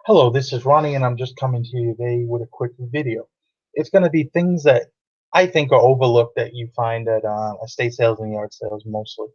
Hello, this is Ronnie, and I'm just coming to you today with a quick video. It's going to be things that I think are overlooked that you find at estate sales and yard sales mostly.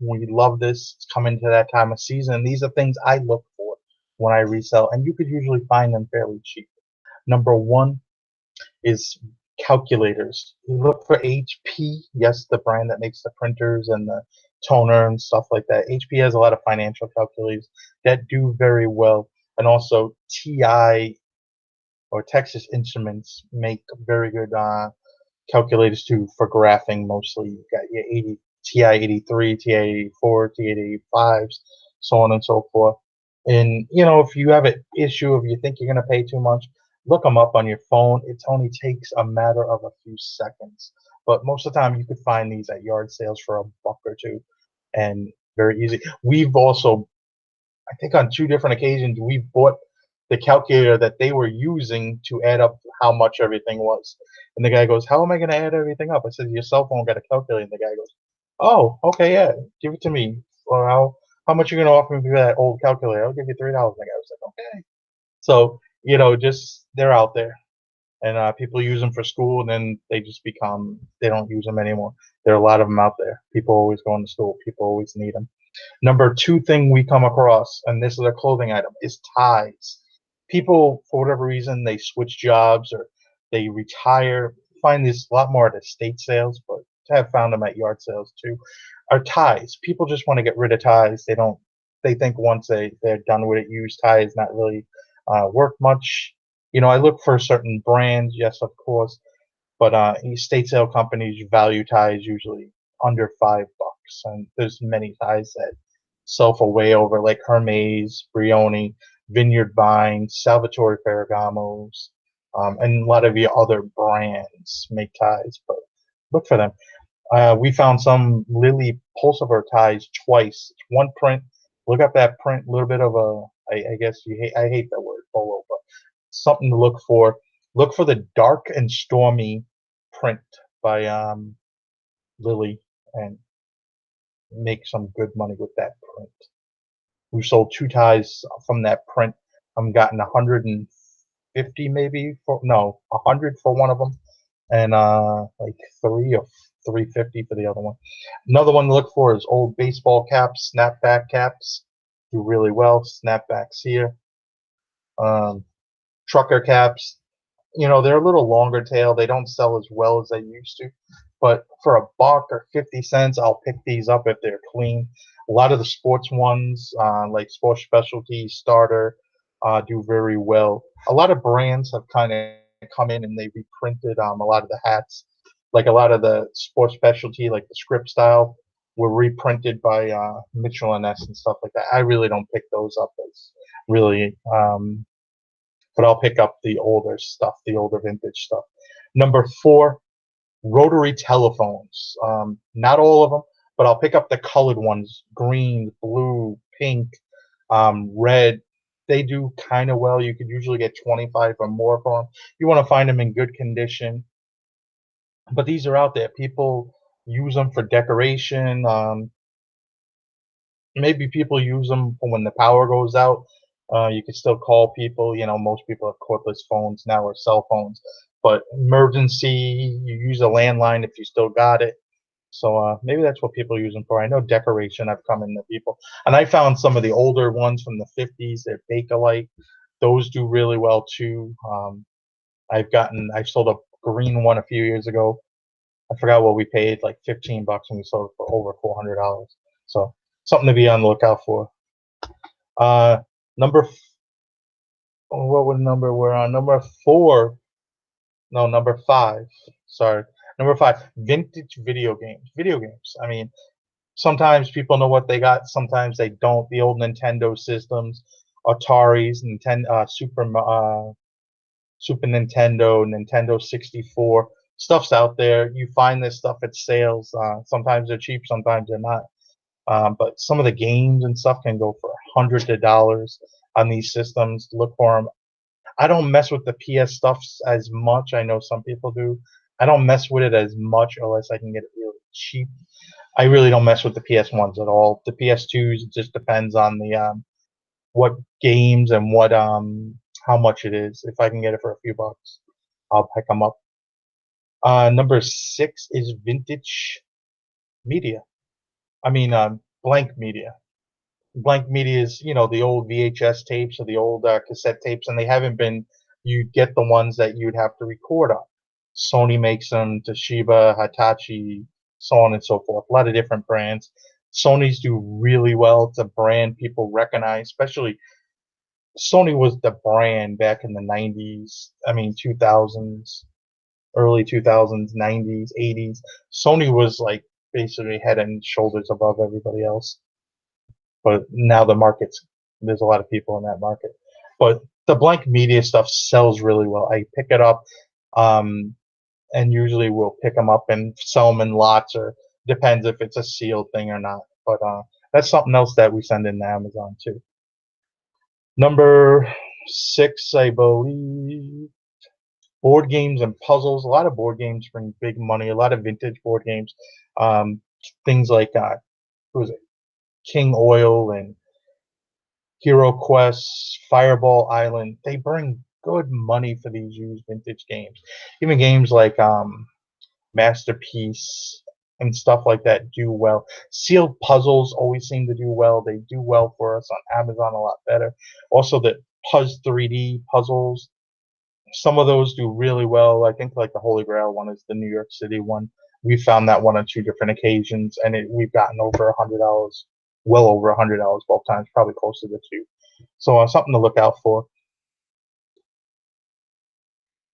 We love this. It's coming to that time of season. These are things I look for when I resell, and you could usually find them fairly cheap. Number one is calculators. You look for HP, yes, the brand that makes the printers and the toner and stuff like that. HP has a lot of financial calculators that do very well, and also TI or Texas Instruments make very good calculators too for graphing mostly. You got your 80 TI 83, TI 84, TI 85s, so on and so forth. And if you have an issue, if you think you're gonna pay too much, look them up on your phone. It only takes a matter of a few seconds. But most of the time, you could find these at yard sales for a buck or two, and very easy. We've also, I think, on two different occasions, we bought the calculator that they were using to add up how much everything was. And the guy goes, "How am I going to add everything up?" I said, "Your cell phone got a calculator." And the guy goes, "Oh, okay, yeah, give it to me. Well, how much are you going to offer me for that old calculator? I'll give you $3." And the guy was like, "Okay." So just they're out there, and people use them for school, and then they don't use them anymore. There are a lot of them out there. People always going to school. People always need them. Number two thing we come across, and this is a clothing item, is ties. People, for whatever reason, they switch jobs or they retire. Find this a lot more at estate sales, but have found them at yard sales too. Are ties. People just want to get rid of ties. They don't. They think once they're done with it, used ties not really worth much. I look for certain brands, yes, of course, but estate sale companies value ties usually under $5, and there's many ties that sell for way over, like Hermes, Brioni, Vineyard Vines, Salvatore Ferragamo's, and a lot of the other brands make ties. But look for them. We found some Lily Pulsivar ties twice. It's one print. Look up that print. A little bit of a, I guess you hate. I hate that word polo, but something to look for. Look for the Dark and Stormy print by Lily, and make some good money with that print. We sold two ties from that print. I'm gotten 150 maybe for no 100 for one of them, and like 3 or 350 for the other one. Another one to look for is old baseball caps, snapback caps. Do really well. Snapbacks here. Um, Trucker caps. They're a little longer tail. They don't sell as well as they used to. But for a buck or 50 cents, I'll pick these up if they're clean. A lot of the sports ones, like Sports Specialty, Starter, do very well. A lot of brands have kind of come in and they reprinted a lot of the hats. Like a lot of the Sports Specialty, like the script style, were reprinted by Mitchell and S and stuff like that. I really don't pick those up as really but I'll pick up the older stuff, the older vintage stuff. Number four, rotary telephones. Not all of them, but I'll pick up the colored ones: green, blue, pink, red. They do kind of well. You could usually get 25 or more for them. You want to find them in good condition, but these are out there. People use them for decoration. Maybe people use them for when the power goes out. You can still call people. Most people have cordless phones now or cell phones. But emergency, you use a landline if you still got it. So maybe that's what people use them for. I know decoration. I've come into people, and I found some of the older ones from the 50s. They're Bakelite. Those do really well too. I sold a green one a few years ago. I forgot what we paid, like $15, and we sold it for over $400. So something to be on the lookout for. Uh, number, what would number we're on? Number four, no, number five. Sorry, number five. Vintage video games. Video games. I mean, sometimes people know what they got, sometimes they don't. The old Nintendo systems, Ataris, Super Nintendo, Nintendo 64. Stuff's out there. You find this stuff at sales. Sometimes they're cheap, sometimes they're not. But some of the games and stuff can go for hundreds of dollars on these systems. Look for them. I don't mess with the PS stuff as much. I know some people do. I don't mess with it as much unless I can get it really cheap. I really don't mess with the PS1s at all. The PS2s, it just depends on what games and what how much it is. If I can get it for a few bucks, I'll pick them up. Number six is vintage media. I mean, blank media. Blank media is, the old VHS tapes or the old cassette tapes, and they haven't been. You get the ones that you'd have to record on. Sony makes them, Toshiba, Hitachi, so on and so forth. A lot of different brands. Sony's do really well. It's a brand people recognize, especially Sony was the brand back in the 90s. I mean, 2000s, early 2000s, 90s, 80s. Sony was like basically head and shoulders above everybody else. But now there's a lot of people in that market. But the blank media stuff sells really well. I pick it up, um, and usually we'll pick them up and sell them in lots, or depends if it's a sealed thing or not. But that's something else that we send in to Amazon too. Number six, I believe, board games and puzzles. A lot of board games bring big money. A lot of vintage board games, um, things like who was it, King Oil and Hero Quest, Fireball Island. They bring good money for these used vintage games. Even games like Masterpiece and stuff like that do well. Sealed puzzles always seem to do well. They do well for us on Amazon a lot better. Also, the Puzz 3D puzzles, some of those do really well. I think like the Holy Grail one is the New York City one. We found that one on two different occasions, and we've gotten over $100, well over $100 both times, probably closer to two. So something to look out for.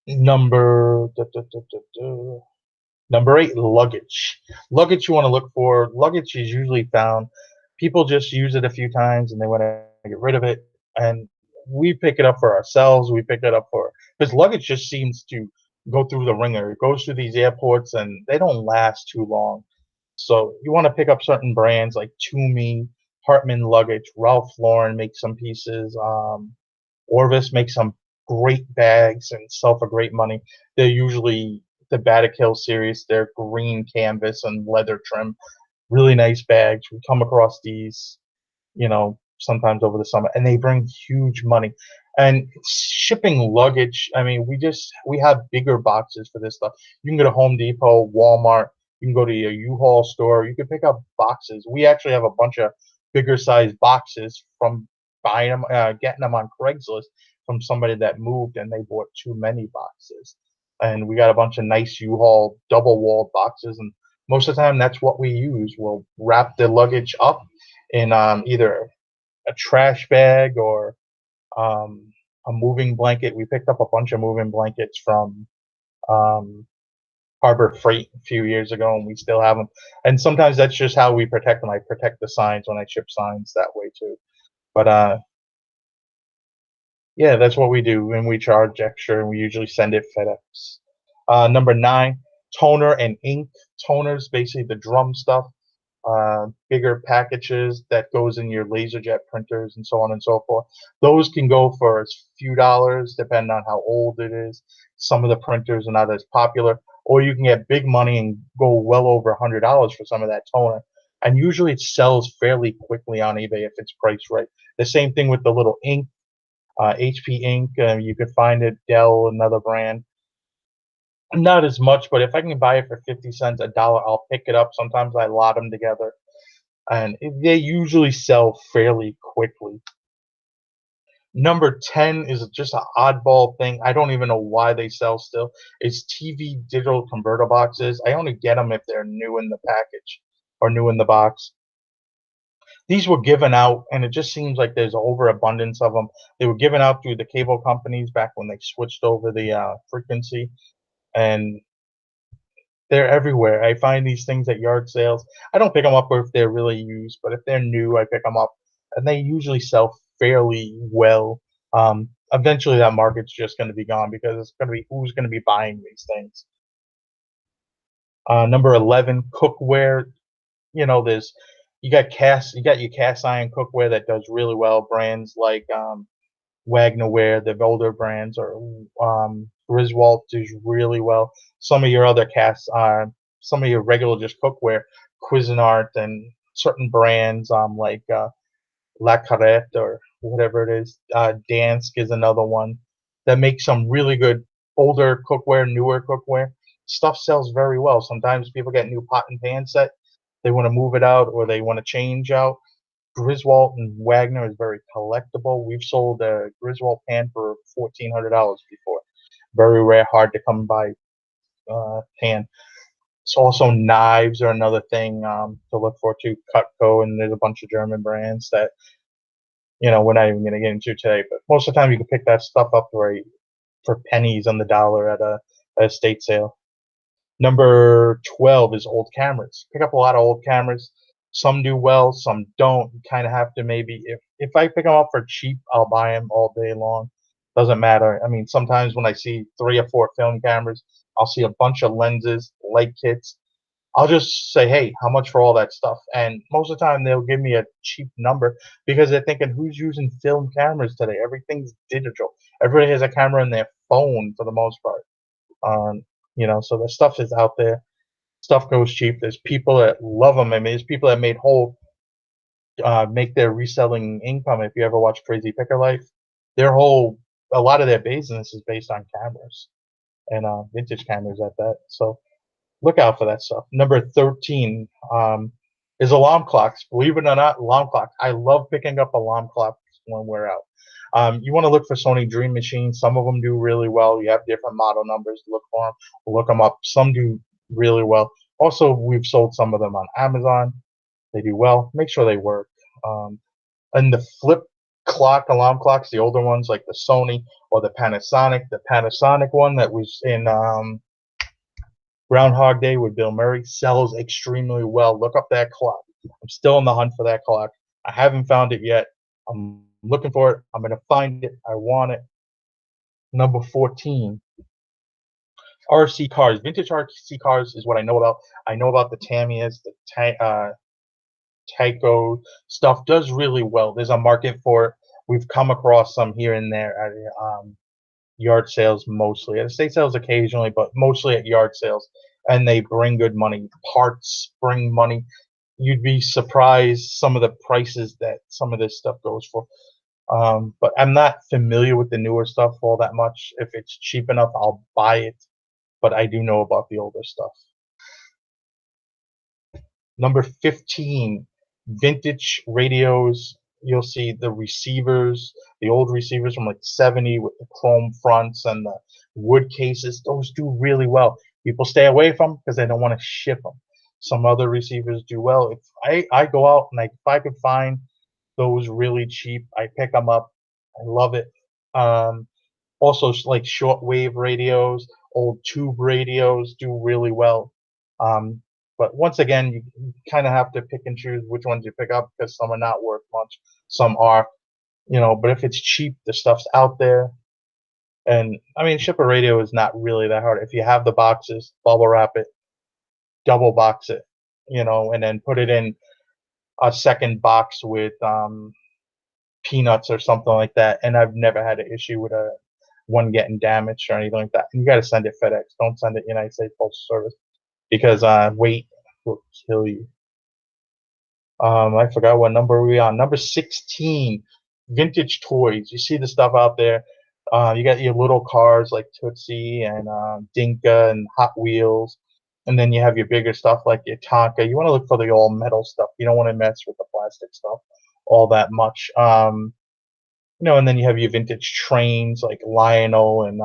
Number duh, duh, duh, duh, duh. Number eight, luggage. Luggage you want to look for. Luggage is usually found. People just use it a few times and they want to get rid of it. And we pick it up for ourselves. We pick it up for because luggage just seems to go through the ringer. It goes through these airports and they don't last too long. So you want to pick up certain brands like Toomey, Hartman Luggage, Ralph Lauren makes some pieces. Orvis makes some great bags and sell for great money. They're usually the Batakill series. They're green canvas and leather trim. Really nice bags. We come across these, sometimes over the summer, and they bring huge money. And shipping luggage, I mean, we have bigger boxes for this stuff. You can go to Home Depot, Walmart, you can go to your U-Haul store, you can pick up boxes. We actually have a bunch of bigger size boxes from buying them, getting them on Craigslist from somebody that moved and they bought too many boxes. And we got a bunch of nice U-Haul double walled boxes, and most of the time that's what we use. We'll wrap the luggage up in either a trash bag or a moving blanket. We picked up a bunch of moving blankets from um, Harbor Freight a few years ago, and we still have them. And sometimes that's just how we protect them. I protect the signs when I ship signs that way too. But yeah, that's what we do, and we charge extra, and we usually send it FedEx. Number nine, toner and ink. Toner's basically the drum stuff. Bigger packages that goes in your LaserJet printers and so on and so forth. Those can go for a few dollars, depending on how old it is. Some of the printers are not as popular, or you can get big money and go well over $100 for some of that toner. And usually it sells fairly quickly on eBay if it's priced right. The same thing with the little ink, HP ink. You could find it, Dell, another brand. Not as much, but if I can buy it for 50 cents, a dollar, I'll pick it up. Sometimes I lot them together, and they usually sell fairly quickly. Number 10 is just an oddball thing. I don't even know why they sell still. It's TV digital converter boxes. I only get them if they're new in the package or new in the box. These were given out, and it just seems like there's overabundance of them. They were given out through the cable companies back when they switched over the frequency, and they're everywhere. I find these things at yard sales. I don't pick them up if they're really used, but if they're new, I pick them up, and they usually sell fairly well. Eventually, that market's just going to be gone because it's going to be who's going to be buying these things. Number 11, cookware. There's you got your cast iron cookware that does really well. Brands like Wagnerware, the older brands, or Griswold does really well. Some of your other some of your regular just cookware, Cuisinart and certain brands like La Carrette or whatever it is. Dansk is another one that makes some really good older cookware, newer cookware. Stuff sells very well. Sometimes people get new pot and pan set. They want to move it out or they want to change out. Griswold and Wagner is very collectible. We've sold a Griswold pan for $1,400 before. Very rare, hard to come by pan. It's also knives are another thing to look for too. Cutco, and there's a bunch of German brands that we're not even going to get into today. But most of the time, you can pick that stuff up for pennies on the dollar at a estate sale. Number 12 is old cameras. Pick up a lot of old cameras. Some do well, some don't. You kind of have to maybe if I pick them up for cheap, I'll buy them all day long. Doesn't matter. I mean, sometimes when I see 3 or 4 film cameras, I'll see a bunch of lenses, light kits. I'll just say, hey, how much for all that stuff? And most of the time, they'll give me a cheap number because they're thinking, who's using film cameras today? Everything's digital. Everybody has a camera in their phone for the most part. So the stuff is out there. Stuff goes cheap. There's people that love them. I mean, there's people that make their reselling income. If you ever watch Crazy Picker Life, a lot of their business is based on cameras and vintage cameras at that. So look out for that stuff. Number 13 is alarm clocks. Believe it or not, alarm clocks. I love picking up alarm clocks when we're out. You want to look for Sony Dream Machines. Some of them do really well. You have different model numbers to look for them. Look them up. Some do really well. Also, we've sold some of them on Amazon. They do well. Make sure they work. And the flip clock, alarm clocks, the older ones like the Sony or the Panasonic one that was in Groundhog Day with Bill Murray sells extremely well. Look up that clock. I'm still on the hunt for that clock. I haven't found it yet. I'm looking for it. I'm going to find it. I want it. Number 14, RC cars. Vintage RC cars is what I know about. I know about the Tamiya's, the Tyco stuff does really well. There's a market for it. We've come across some here and there at yard sales mostly. At estate sales occasionally, but mostly at yard sales. And they bring good money. Parts bring money. You'd be surprised some of the prices that some of this stuff goes for. But I'm not familiar with the newer stuff all that much. If it's cheap enough, I'll buy it. But I do know about the older stuff. Number 15, vintage radios. You'll see the receivers, the old receivers from like 70 with the chrome fronts and the wood cases. Those do really well. People stay away from them because they don't want to ship them. Some other receivers do well. If I go out and if I could find those really cheap, I pick them up. I love it. Also, like shortwave radios, old tube radios do really well. But once again, you kind of have to pick and choose which ones you pick up because some are not worth much, some are, But if it's cheap, the stuff's out there. And I mean, ship a radio is not really that hard. If you have the boxes, bubble wrap it, double box it, and then put it in a second box with peanuts or something like that. And I've never had an issue with one getting damaged or anything like that. And you got to send it FedEx. Don't send it United States Postal Service because weight will kill you. I forgot what number we on. Number 16, vintage toys. You see the stuff out there. You got your little cars like Tootsie and Dinka and Hot Wheels. And then you have your bigger stuff like your Tonka. You want to look for the all metal stuff. You don't want to mess with the plastic stuff all that much. And then you have your vintage trains like Lionel and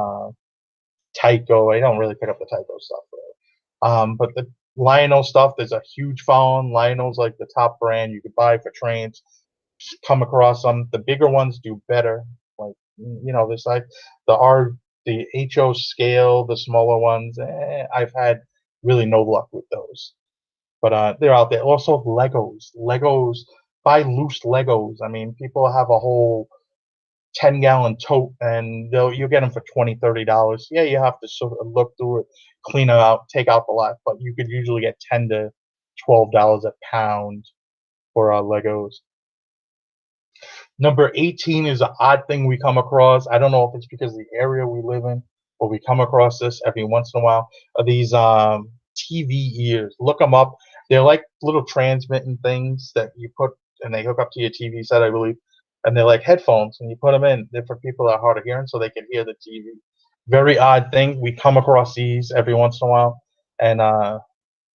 Tyco. I don't really pick up the Tyco stuff, but the Lionel stuff, there's a huge following. Lionel's like the top brand you could buy for trains. Just come across them. The bigger ones do better. Like this like the HO scale, the smaller ones. I've had really no luck with those. But they're out there. Also Legos. Buy loose Legos. I mean, people have a whole 10-gallon tote and you'll get them for $20-$30. Yeah, you have to sort of look through it, clean them out, take out the lot, but you could usually get $10 to $12 a pound for Legos. Number 18 is an odd thing we come across. I don't know if it's because of the area we live in, but we come across this every once in a while. Are these TV ears? Look them up. They're like little transmitting things that you put and they hook up to your TV set, I believe. and they're like headphones, and you put them in. They're for people that are hard of hearing, so they can hear the TV. Very odd thing. We come across these every once in a while, and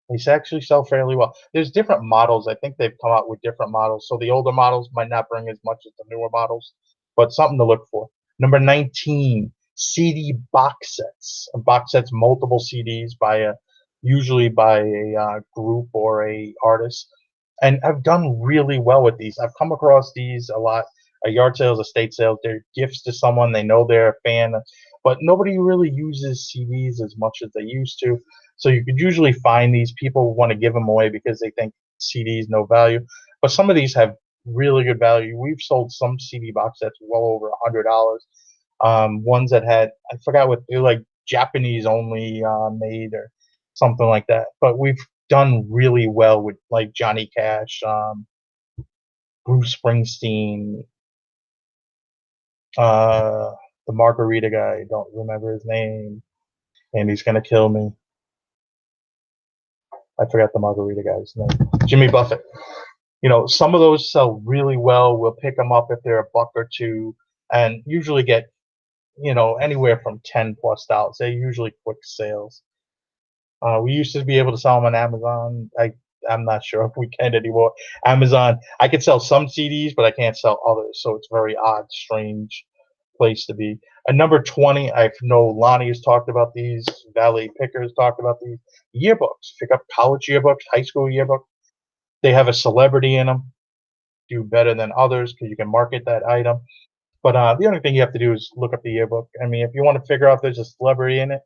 these actually sell fairly well. There's different models. I think they've come out with different models. So the older models might not bring as much as the newer models, but something to look for. Number 19, CD box sets. Box sets, multiple CDs by usually by a group or a artist. And I've done really well with these. I've come across these a lot at yard sales, estate sales. They're gifts to someone they know they're a fan, but nobody really uses CDs as much as they used to. So you could usually find these people want to give them away because they think CDs no value. But some of these have really good value. We've sold some CD box sets well over $100. Ones that had, I forgot what they're like, Japanese only made or something like that. But we've done really well with like Johnny Cash, Bruce Springsteen, uh, the Margarita guy. I don't remember his name, and he's gonna kill me. I forgot the Margarita guy's name. Jimmy Buffett. You know, some of those sell really well. We'll pick them up if they're a buck or two, and usually get, you know, anywhere from $10+. They're usually quick sales. We used to be able to sell them on Amazon. I'm not sure if we can anymore. Amazon, I can sell some CDs, but I can't sell others. So it's a very odd, strange place to be. At number 20, I know Lonnie has talked about these. Valley Pickers talked about these yearbooks. Pick up college yearbooks, high school yearbooks. They have a celebrity in them. Do better than others because you can market that item. But the only thing you have to do is look up the yearbook. I mean, if you want to figure out if there's a celebrity in it,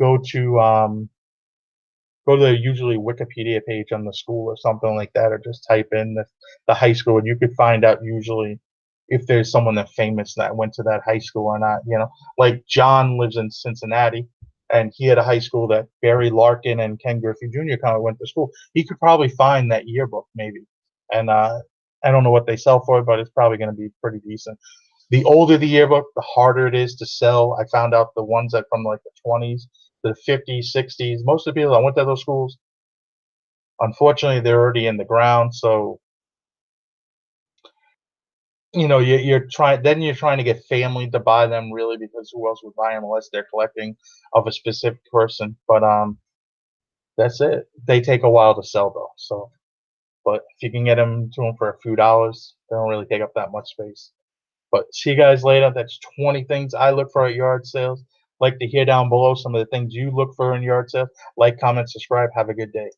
go to go to the usually Wikipedia page on the school or something like that, or just type in the high school, and you could find out usually if there's someone that famous that went to that high school or not. You know, like John lives in Cincinnati, and he had a high school that Barry Larkin and Ken Griffey Jr. kind of went to school. He could probably find that yearbook maybe, and I don't know what they sell for it, but it's probably going to be pretty decent. The older the yearbook, the harder it is to sell. I found out the ones that from like the 20s, the 50s, 60s, most of the people that went to those schools, unfortunately, they're already in the ground. So, you know, you're trying to get family to buy them really because who else would buy them unless they're collecting of a specific person. But that's it. They take a while to sell though. So, but if you can get them to them for a few dollars, they don't really take up that much space. But see you guys later. That's 20 things I look for at yard sales. Like to hear down below some of the things you look for in yard sales. Like, comment, subscribe. Have a good day.